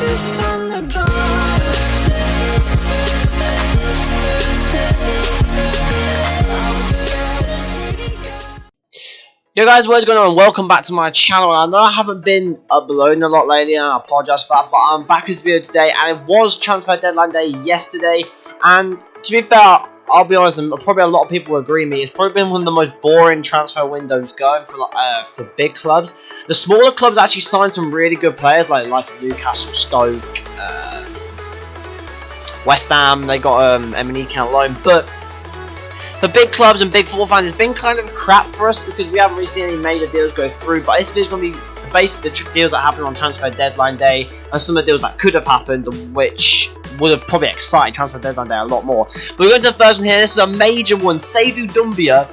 kisses on the dawn. Yo guys, what is going on? Welcome back to my channel. I know I haven't been uploading a lot lately and I apologise for that, but I'm back with this video today and it was transfer deadline day yesterday, and to be fair, I'll be honest, and probably a lot of people will agree with me, it's probably been one of the most boring transfer windows going for big clubs. The smaller clubs actually signed some really good players like Newcastle, Stoke, West Ham. They got Emmenike on loan, but for big clubs and big football fans, it's been kind of crap for us because we haven't really seen any major deals go through. But this is going to be basically the deals that happened on transfer deadline day and some of the deals that could have happened, which would have probably excited transfer deadline day a lot more. But we're going to the first one here. This is a major one. Seydou Doumbia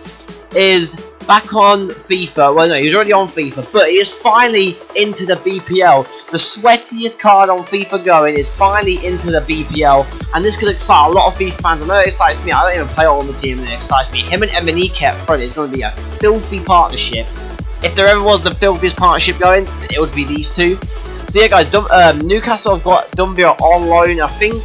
is back on FIFA. Well, no, he was already on FIFA, but he is finally into the BPL. The sweatiest card on FIFA going is finally into the BPL, and this could excite a lot of FIFA fans. I know it excites me. I don't even play all on the team, and it excites me. Him and Emmenike up front is going to be a filthy partnership. If there ever was the filthiest partnership going, it would be these two. So yeah, guys, Newcastle have got Doumbia on loan, I think,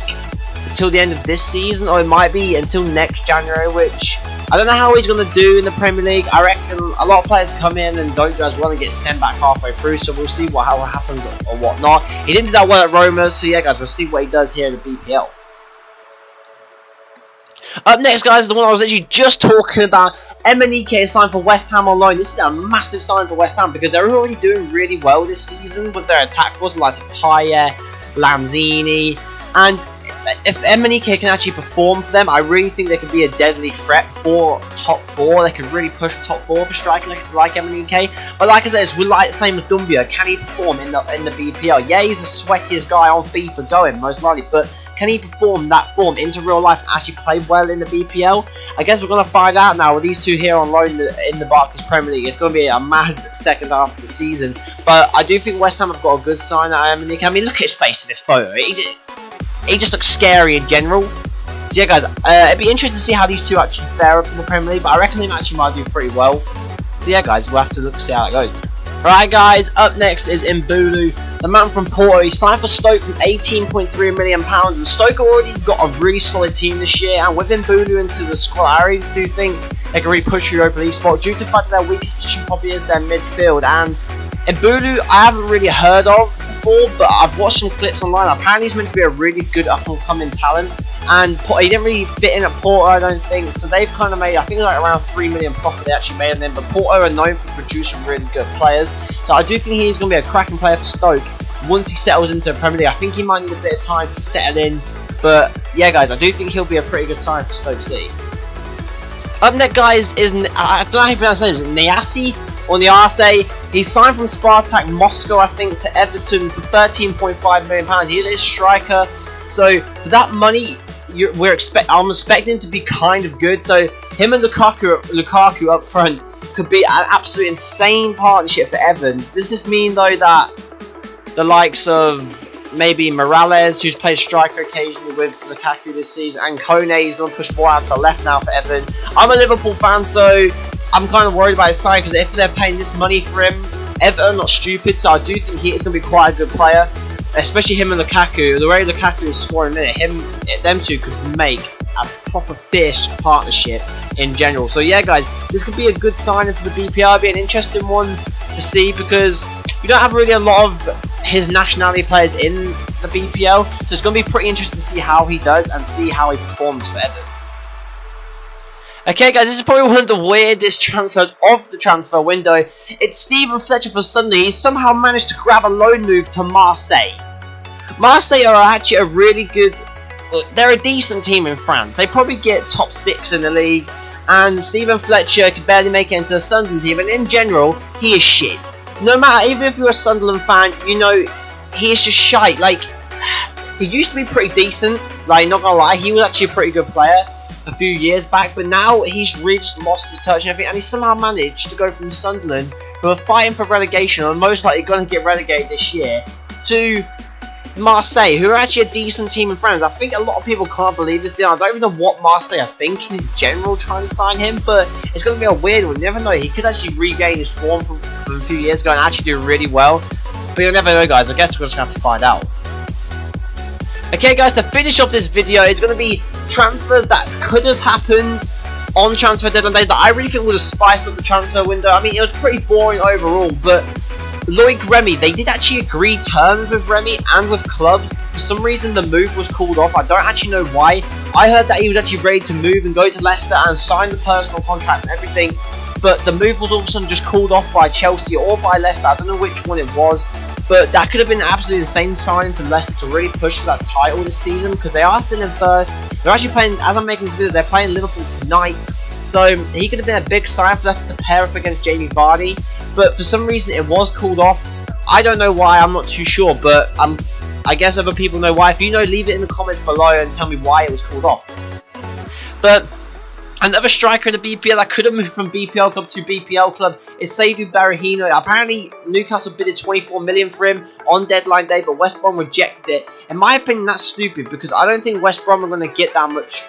until the end of this season, or it might be until next January, which I don't know how he's going to do in the Premier League. I reckon a lot of players come in and don't do as well and get sent back halfway through, so we'll see how it happens or whatnot. He didn't do that well at Roma, so yeah, guys, we'll see what he does here in the BPL. Up next, guys, is the one I was literally just talking about. Emmenike is signed for West Ham on loan. This is a massive sign for West Ham because they're already doing really well this season with their attack force, like Payet, Lanzini, and if Emmenike can actually perform for them, I really think they could be a deadly threat for top 4. They could really push for top 4 for striker like Emmenike. But like I said, it's like the same with Doumbia. Can he perform in the BPL? Yeah, he's the sweatiest guy on FIFA going, most likely, but can he perform that form into real life and actually play well in the BPL? I guess we're going to find out now with these two here on loan in the Barclays Premier League. It's going to be a mad second half of the season. But I do think West Ham have got a good sign at Emmenike. I mean, look at his face in this photo. He just looks scary in general. So yeah, guys, it'd be interesting to see how these two actually fare up in the Premier League, but I reckon they actually might do pretty well. So yeah, guys, we'll have to look to see how that goes. Alright, guys, up next is Mbulu, the man from Porto. He signed for Stoke for £18.3 million, and Stoke already got a really solid team this year, and with Mbulu into the squad, I really do think they can really push Europa League spot due to the fact that their weakest position probably is their midfield. And Mbulu, I haven't really heard of before, but I've watched some clips online. Apparently he's meant to be a really good up-and-coming talent, and he didn't really fit in at Porto, I don't think, so they've kind of made, I think, like around £3 million profit they actually made on them. But Porto are known for producing really good players, so I do think he's going to be a cracking player for Stoke once he settles into the Premier League. I think he might need a bit of time to settle in, but yeah, guys, I do think he'll be a pretty good sign for Stoke City. Up next, guys, is, I don't know how you pronounce his name, is it Niasse? Or Niasse? He's signed from Spartak Moscow, I think, to Everton for £13.5 million. He is a striker, so for that money, I'm expecting him to be kind of good. So him and Lukaku up front could be an absolute insane partnership for Everton. Does this mean though that the likes of maybe Morales, who's played striker occasionally with Lukaku this season, and Kone is going to push more out to the left now for Everton? I'm a Liverpool fan, so I'm kind of worried about his side because if they're paying this money for him, Everton are not stupid, so I do think he is going to be quite a good player. Especially him and Lukaku. The way Lukaku is scoring in it, them two could make a proper fierce partnership in general. So yeah, guys, this could be a good signing for the BPL. It'd be an interesting one to see because we don't have really a lot of his nationality players in the BPL, so it's going to be pretty interesting to see how he does and see how he performs for Everton. Okay, guys, this is probably one of the weirdest transfers of the transfer window. It's Steven Fletcher for Sunderland. He somehow managed to grab a loan move to Marseille. Marseille are actually a really good, they're a decent team in France. They probably get top 6 in the league, and Steven Fletcher can barely make it into the Sunderland team, and in general, he is shit. No matter, even if you're a Sunderland fan, you know, he is just shite. Like, he used to be pretty decent, like, not gonna lie, he was actually a pretty good player a few years back, but now he's really just lost his touch and everything, and he somehow managed to go from Sunderland, who are fighting for relegation, and most likely going to get relegated this year, to Marseille, who are actually a decent team in France. I think a lot of people can't believe this deal. I don't even know what Marseille are thinking in general trying to sign him, but it's going to be a weird one. You never know, he could actually regain his form from a few years ago and actually do really well, but you'll never know, guys. I guess we're just going to have to find out. Okay guys, to finish off this video, it's going to be transfers that could have happened on transfer deadline day that I really think would have spiced up the transfer window. I mean, it was pretty boring overall, but Loic Remy, they did actually agree terms with Remy and with clubs. For some reason, the move was called off. I don't actually know why. I heard that he was actually ready to move and go to Leicester and sign the personal contracts and everything, but the move was all of a sudden just called off by Chelsea or by Leicester. I don't know which one it was. But that could have been absolutely the same sign for Leicester to really push for that title this season, because they are still in first. They're actually playing, as I'm making this video, they're playing Liverpool tonight. So he could have been a big sign for Leicester to pair up against Jamie Vardy. But for some reason it was called off. I don't know why, I'm not too sure, but I guess other people know why. If you know, leave it in the comments below and tell me why it was called off. But another striker in the BPL that could have moved from BPL club to BPL club is Seydou Berahino. Apparently, Newcastle bidded 24 million for him on deadline day, but West Brom rejected it. In my opinion, that's stupid, because I don't think West Brom are going to get that much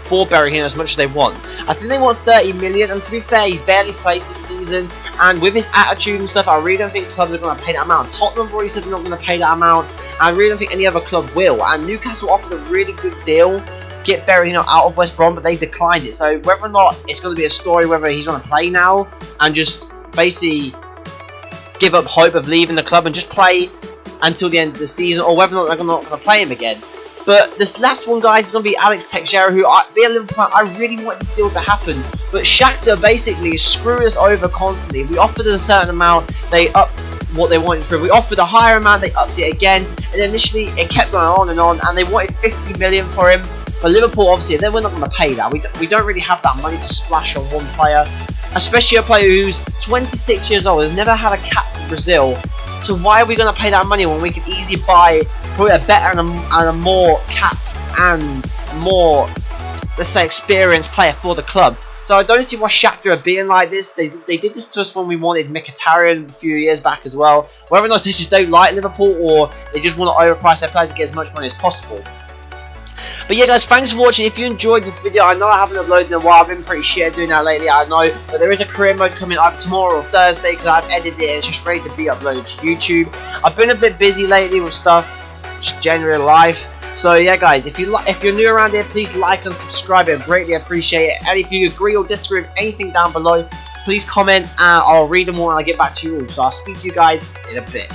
for Berahino as much as they want. I think they want 30 million, and to be fair, he's barely played this season, and with his attitude and stuff, I really don't think clubs are going to pay that amount. Tottenham have already said they're not going to pay that amount, and I really don't think any other club will, and Newcastle offered a really good deal to get Berahino out of West Brom, but they declined it. So whether or not it's going to be a story whether he's going to play now and just basically give up hope of leaving the club and just play until the end of the season, or whether or not they're not going to play him again. But this last one, guys, is going to be Alex Teixeira, who, being a Liverpool fan, I really want this deal to happen. But Shakhtar basically screwed us over constantly. We offered a certain amount, they upped what they wanted for him. We offered a higher amount, they upped it again. And initially, it kept going on, and they wanted 50 million for him. But Liverpool, obviously, they were not going to pay that. We don't really have that money to splash on one player, especially a player who's 26 years old, has never had a cap for Brazil. So why are we going to pay that money when we can easily buy probably a better and a more capped and more, let's say, experienced player for the club? So I don't see why Shakhtar are being like this. They did this to us when we wanted Mkhitaryan a few years back as well. Whether or not this is they like Liverpool or they just want to overprice their players to get as much money as possible. But yeah, guys, thanks for watching. If you enjoyed this video, I know I haven't uploaded in a while. I've been pretty shit doing that lately, I know. But there is a career mode coming either tomorrow or Thursday, because I've edited it and it's just ready to be uploaded to YouTube. I've been a bit busy lately with stuff, just general life. So yeah, guys, if you're new around here, please like and subscribe. I greatly appreciate it. And if you agree or disagree with anything down below, please comment and I'll read them all and I'll get back to you all. So I'll speak to you guys in a bit.